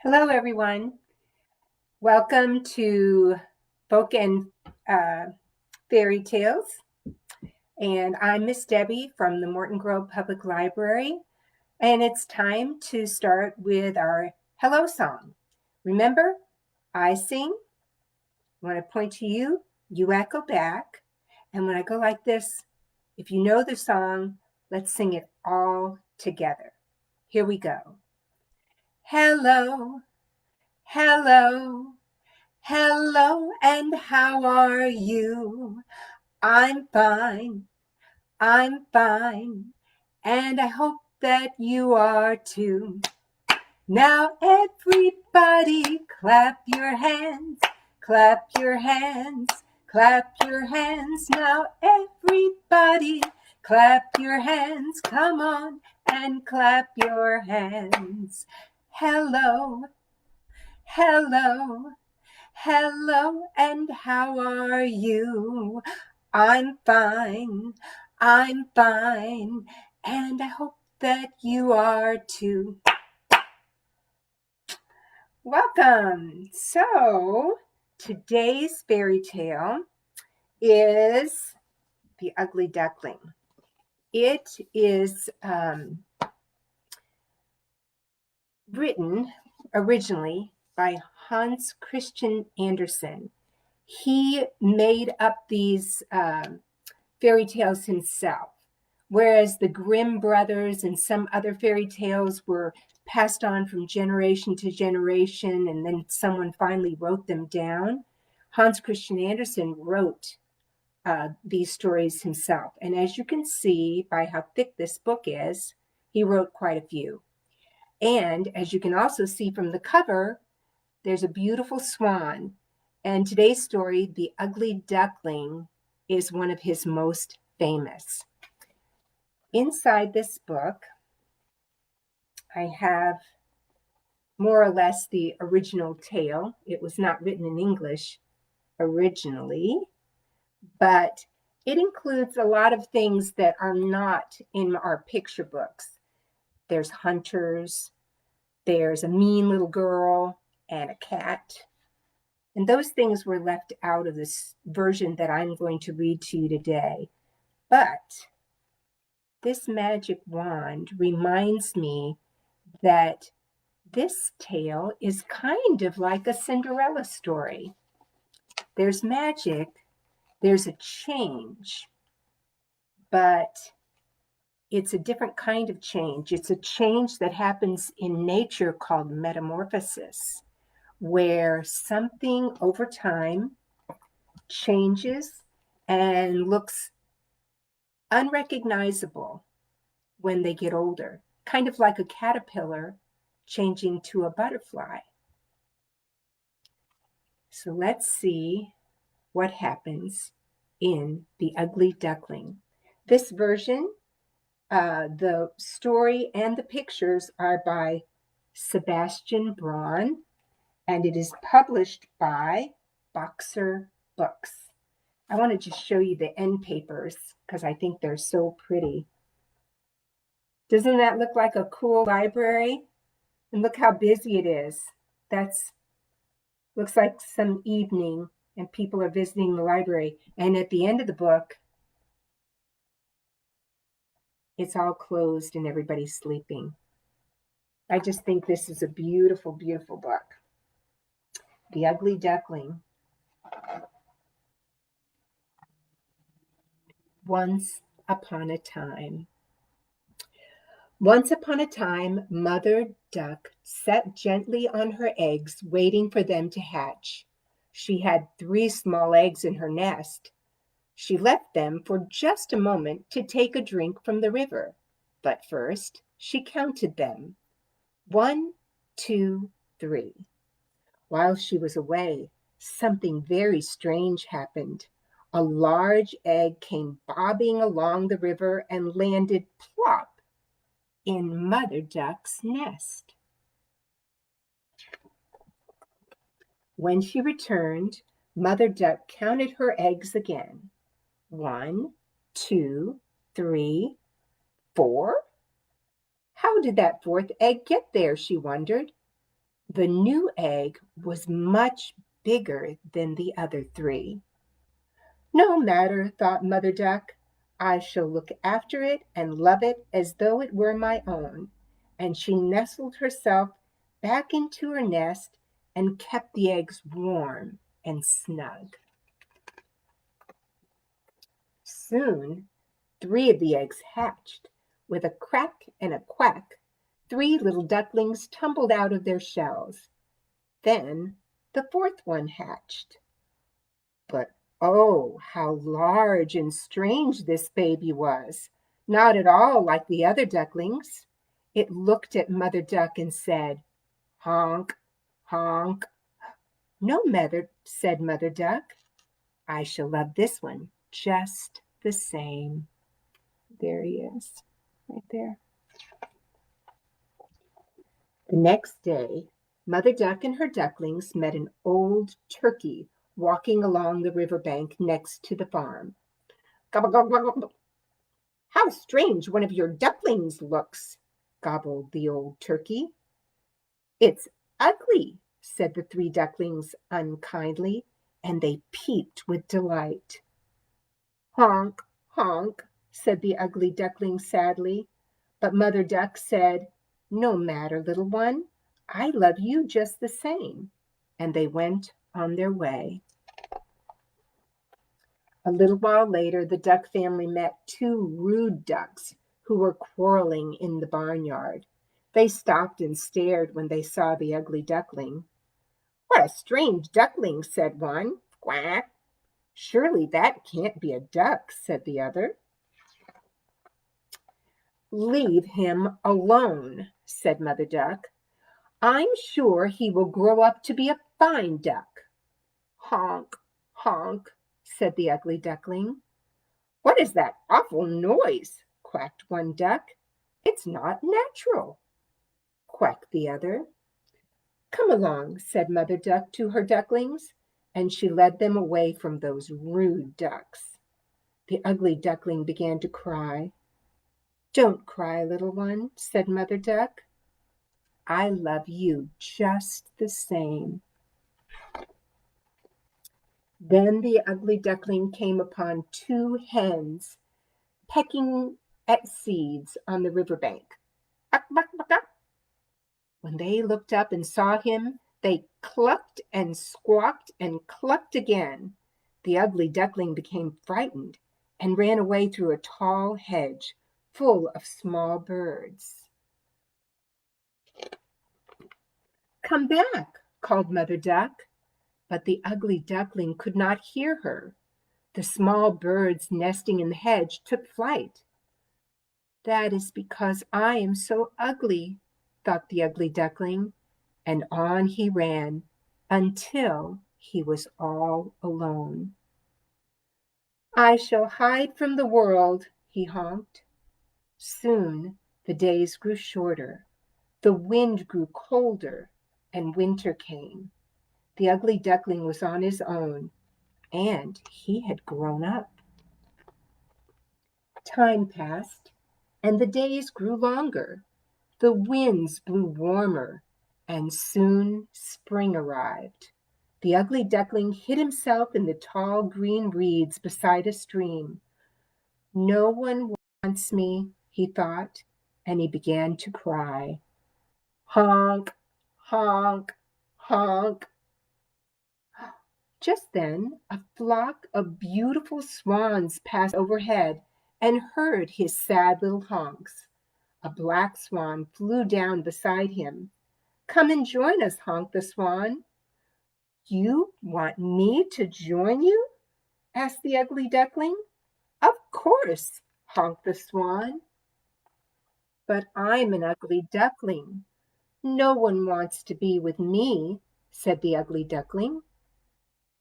Hello, everyone. Welcome to Folk and Fairy Tales. And I'm Miss Debbie from the Morton Grove Public Library. And it's time to start with our hello song. Remember, I sing. When I point to you, you echo back. And when I go like this, if you know the song, let's sing it all together. Here we go. Hello, hello. Hello, and how are you? I'm fine, and I hope that you are too. Now everybody clap your hands, clap your hands, clap your hands. Now everybody clap your hands. Come on and clap your hands. Hello, hello. Hello, and how are you? I'm fine, and I hope that you are too. Welcome. So, today's fairy tale is The Ugly Duckling. It is written originally by Hans Christian Andersen. He made up these fairy tales himself, whereas the Grimm brothers and some other fairy tales were passed on from generation to generation, and then someone finally wrote them down. Hans Christian Andersen wrote these stories himself. And as you can see by how thick this book is, he wrote quite a few. And as you can also see from the cover, there's a beautiful swan. And today's story, The Ugly Duckling, is one of his most famous. Inside this book, I have more or less the original tale. It was not written in English originally, but it includes a lot of things that are not in our picture books. There's hunters, there's a mean little girl, and a cat. And those things were left out of this version that I'm going to read to you today. But this magic wand reminds me that this tale is kind of like a Cinderella story. There's magic, there's a change, but it's a different kind of change. It's a change that happens in nature called metamorphosis, where something over time changes and looks unrecognizable when they get older, kind of like a caterpillar changing to a butterfly. So let's see what happens in The Ugly Duckling. This version, the story and the pictures are by Sebastien Braun, and it is published by Boxer Books. I want to just show you the end papers because I think they're so pretty. Doesn't that look like a cool library? And look how busy it is. Looks like some evening and people are visiting the library. And at the end of the book, it's all closed and everybody's sleeping. I just think this is a beautiful, beautiful book. The Ugly Duckling. Once upon a time. Once upon a time, Mother Duck sat gently on her eggs, waiting for them to hatch. She had 3 small eggs in her nest. She left them for just a moment to take a drink from the river. But first, she counted them. 1, 2, 3. While she was away, something very strange happened. A large egg came bobbing along the river and landed plop in Mother Duck's nest. When she returned, Mother Duck counted her eggs again. 1, 2, 3, 4. How did that 4th egg get there, she wondered. The new egg was much bigger than the other three. No matter, thought Mother Duck. I shall look after it and love it as though it were my own. And she nestled herself back into her nest and kept the eggs warm and snug. Soon, 3 of the eggs hatched. With a crack and a quack, 3 little ducklings tumbled out of their shells. Then the 4th one hatched. But oh, how large and strange this baby was! Not at all like the other ducklings. It looked at Mother Duck and said, "Honk, honk." "No, Mother," said Mother Duck. "I shall love this one just the same." There he is, right there. The next day, Mother Duck and her ducklings met an old turkey walking along the river bank next to the farm. "Gobble, gobble, gobble. How strange one of your ducklings looks," gobbled the old turkey. "It's ugly," said the 3 ducklings unkindly, and they peeped with delight. "Honk, honk," said the ugly duckling sadly. But Mother Duck said, "No matter, little one, I love you just the same." And they went on their way. A little while later, the duck family met 2 rude ducks who were quarreling in the barnyard. They stopped and stared when they saw the ugly duckling. "What a strange duckling," said one. "Quack." "Surely that can't be a duck," said the other. "Leave him alone," said Mother Duck. "I'm sure he will grow up to be a fine duck." "Honk, honk," said the ugly duckling. "What is that awful noise?" quacked one duck. "It's not natural," quacked the other. "Come along," said Mother Duck to her ducklings, and she led them away from those rude ducks. The ugly duckling began to cry. "Don't cry, little one," said Mother Duck. "I love you just the same." Then the ugly duckling came upon 2 hens pecking at seeds on the river bank. "Buck, buck, buck, buck." When they looked up and saw him, they clucked and squawked and clucked again. The ugly duckling became frightened and ran away through a tall hedge full of small birds. "Come back," called Mother Duck, but the ugly duckling could not hear her. The small birds nesting in the hedge took flight. "That is because I am so ugly," thought the ugly duckling, and on he ran until he was all alone. "I shall hide from the world," he honked. Soon the days grew shorter, the wind grew colder, and winter came. The ugly duckling was on his own, and he had grown up. Time passed, and the days grew longer. The winds blew warmer, and soon spring arrived. The ugly duckling hid himself in the tall green reeds beside a stream. "No one wants me," he thought, and he began to cry. Honk, honk, honk. Just then a flock of beautiful swans passed overhead and heard his sad little honks. A black swan flew down beside him. "Come and join us," honked the swan. "You want me to join you?" asked the ugly duckling. "Of course," honked the swan. "But I'm an ugly duckling. No one wants to be with me," said the ugly duckling.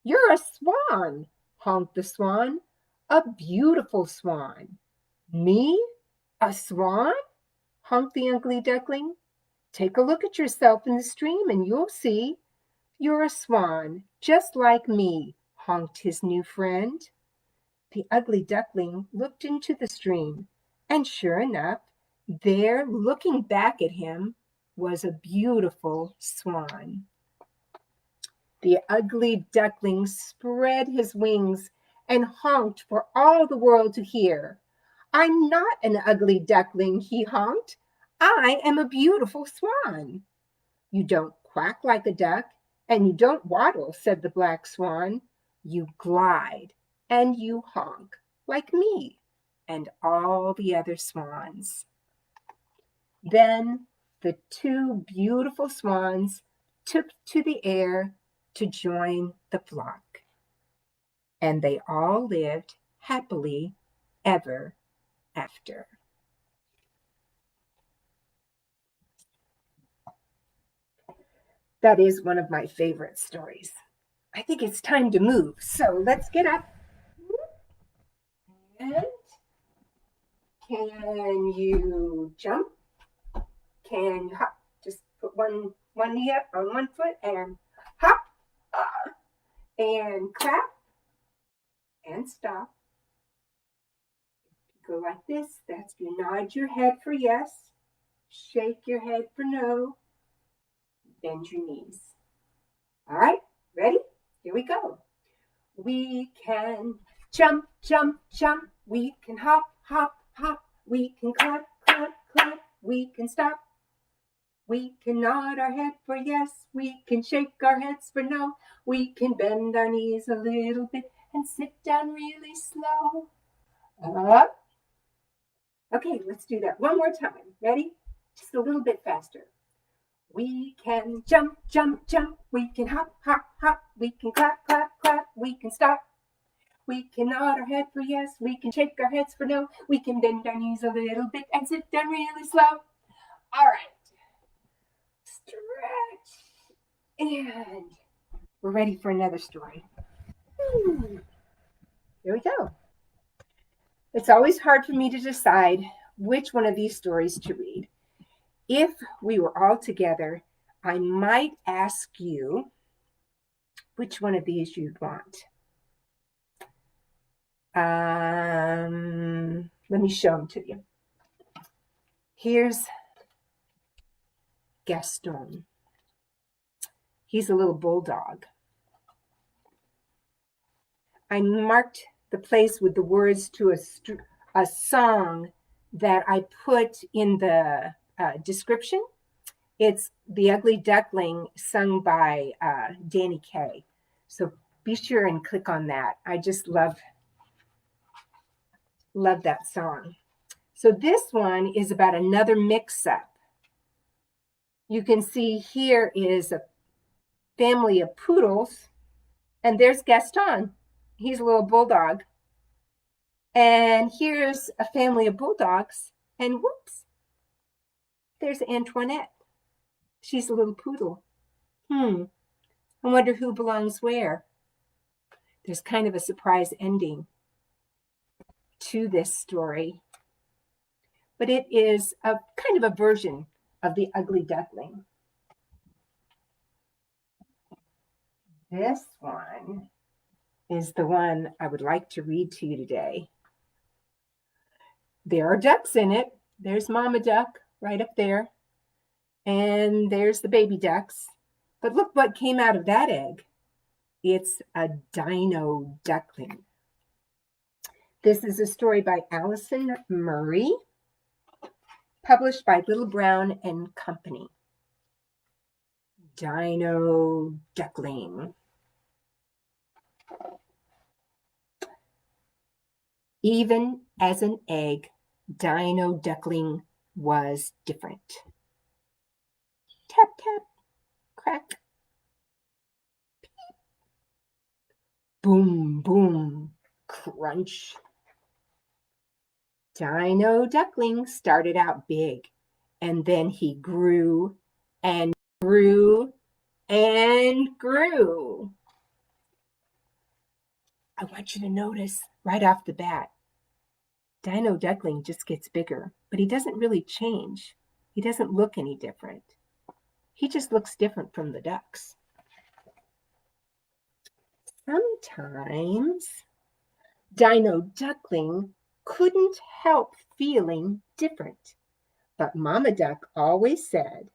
"You're a swan," honked the swan. "A beautiful swan." "Me? A swan?" honked the ugly duckling. "Take a look at yourself in the stream and you'll see. You're a swan, just like me," honked his new friend. The ugly duckling looked into the stream, and sure enough, there, looking back at him, was a beautiful swan. The ugly duckling spread his wings and honked for all the world to hear. I'm not an ugly duckling, he honked. I am a beautiful swan. You don't quack like a duck, and you don't waddle, said the black swan. You glide and you honk like me and all the other swans. Then the two beautiful swans took to the air to join the flock, and they all lived happily ever after. That is one of my favorite stories. I think it's time to move, so let's get up. And can you jump? Can you hop? Just put one knee up on one foot and hop, and clap, and stop. Go like this. That's you nod your head for yes, shake your head for no, bend your knees. All right, ready? Here we go. We can jump, jump, jump. We can hop, hop, hop. We can clap, clap, clap. We can stop. We can nod our head for yes. We can shake our heads for no. We can bend our knees a little bit and sit down really slow. Up. Okay, let's do that one more time. Ready? Just a little bit faster. We can jump, jump, jump. We can hop, hop, hop. We can clap, clap, clap. We can stop. We can nod our head for yes. We can shake our heads for no. We can bend our knees a little bit and sit down really slow. All right. Stretch. And we're ready for another story. Here we go. It's always hard for me to decide which one of these stories to read. If we were all together, I might ask you which one of these you'd want. Let me show them to you. Here's Gaston. He's a little bulldog. I marked the place with the words to a song that I put in the description. It's The Ugly Duckling, sung by Danny Kaye. So be sure and click on that. I just love that song. So this one is about another mix-up. You can see here is a family of poodles, and there's Gaston. He's a little bulldog. And here's a family of bulldogs, and whoops, there's Antoinette. She's a little poodle. I wonder who belongs where. There's kind of a surprise ending to this story, but it is a kind of a version of The Ugly Duckling. This one is the one I would like to read to you today. There are ducks in it. There's Mama Duck right up there, and there's the baby ducks. But look what came out of that egg. It's a Dino Duckling. This is a story by Alison Murray, published by Little Brown and Company. Dino Duckling. Even as an egg, Dino Duckling was different. Tap, tap, crack. Peep. Boom, boom, crunch. Dino Duckling started out big, and then he grew and grew and grew. I want you to notice right off the bat, Dino Duckling just gets bigger, but he doesn't really change. He doesn't look any different. He just looks different from the ducks. Sometimes Dino Duckling couldn't help feeling different, but Mama Duck always said,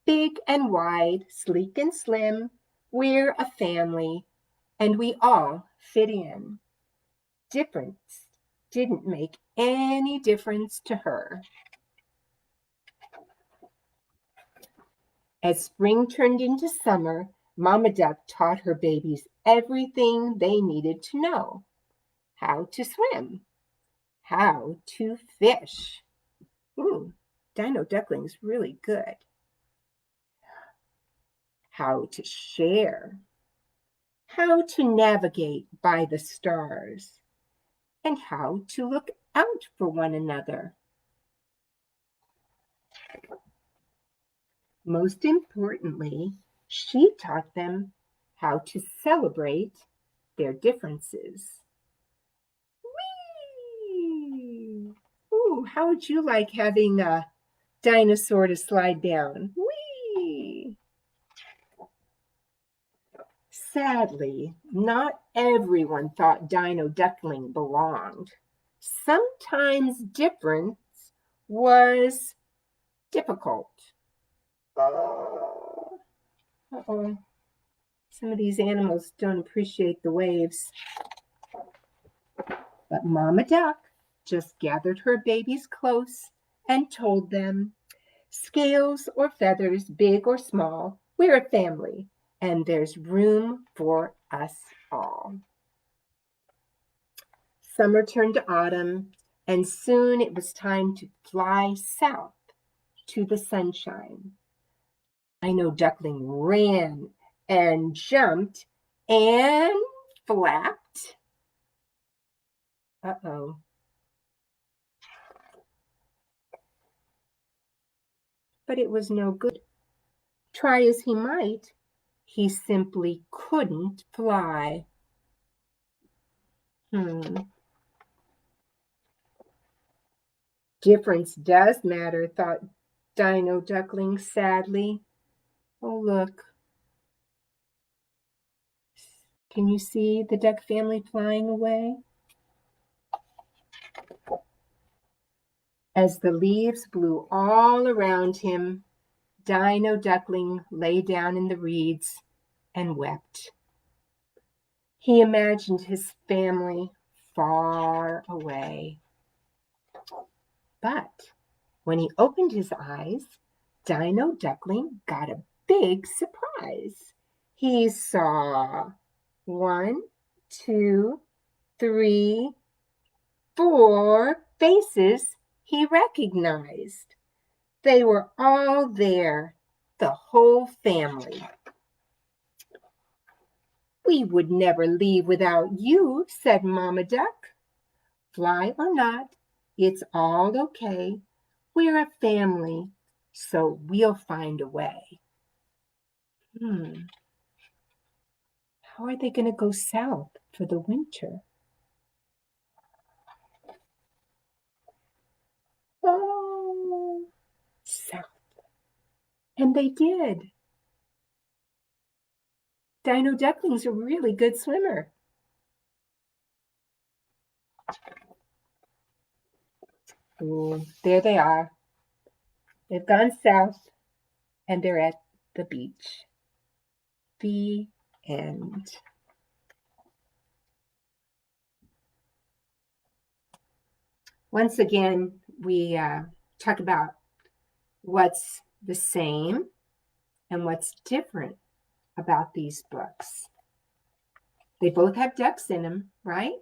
Big and wide, sleek and slim, we're a family, and we all fit in. Difference didn't make any difference to her. As spring turned into summer, Mama Duck taught her babies everything they needed to know. How to swim, how to fish. Ooh, Dino Duckling's really good. How to share, how to navigate by the stars, and how to look out for one another. Most importantly, she taught them how to celebrate their differences. Whee! Ooh, how would you like having a dinosaur to slide down? Whee! Sadly, not everyone thought Dino Duckling belonged. Sometimes difference was difficult. Uh-oh. Some of these animals don't appreciate the waves. But Mama Duck just gathered her babies close and told them, scales or feathers, big or small, we're a family, and there's room for us all. Summer turned to autumn, and soon it was time to fly south to the sunshine. Dino Duckling ran and jumped and flapped. Uh-oh. But it was no good. Try as he might, he simply couldn't fly. Difference does matter, thought Dino Duckling sadly. Oh, look. Can you see the duck family flying away? As the leaves blew all around him, Dino Duckling lay down in the reeds and wept. He imagined his family far away. But when he opened his eyes, Dino Duckling got a big surprise. He saw 1, 2, 3, 4 faces he recognized. They were all there, the whole family. We would never leave without you, said Mama Duck. Fly or not, it's all okay. We're a family, so we'll find a way. How are they going to go south for the winter? Oh, south. And they did. Dino Duckling's a really good swimmer. Ooh, there they are. They've gone south and they're at the beach. The end. Once again, we talk about what's the same and what's different about these books. They both have ducks in them, right?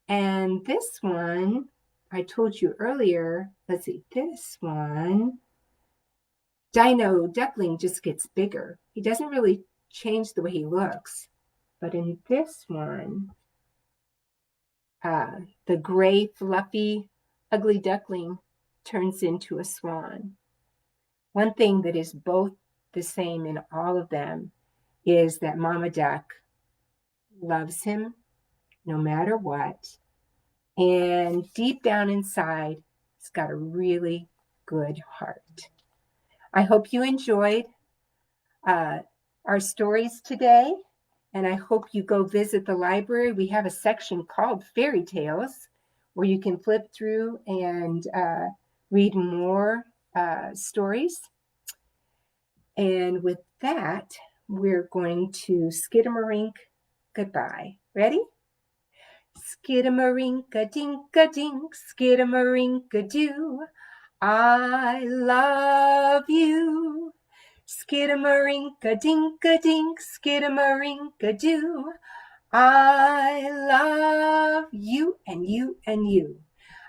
And this one, I told you earlier, let's see, this one, Dino Duckling just gets bigger. He doesn't really change the way he looks. But in this one, the gray, fluffy, ugly duckling turns into a swan. One thing that is both the same in all of them is that Mama Duck loves him no matter what. And deep down inside, it's got a really good heart. I hope you enjoyed our stories today. And I hope you go visit the library. We have a section called Fairy Tales where you can flip through and read more stories. And with that, we're going to Skidamarink goodbye. Ready? Skidamarink-a-dink-a-dink, skidamarink-a-doo. I love you. Skidamarink-a-dink-a-dink, skidamarink-a-doo. I love you and you and you.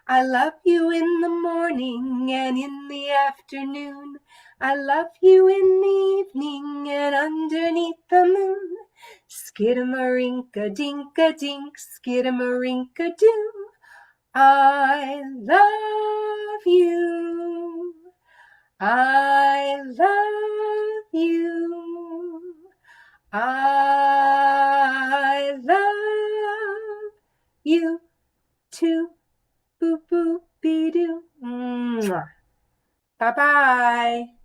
I love you in the morning and in the afternoon. I love you in the evening and underneath the moon. Skidamarink-a-dink-a-dink, skidamarink-a-doo. I love you. I love you. I love you too. Boop boop be doo. Bye bye.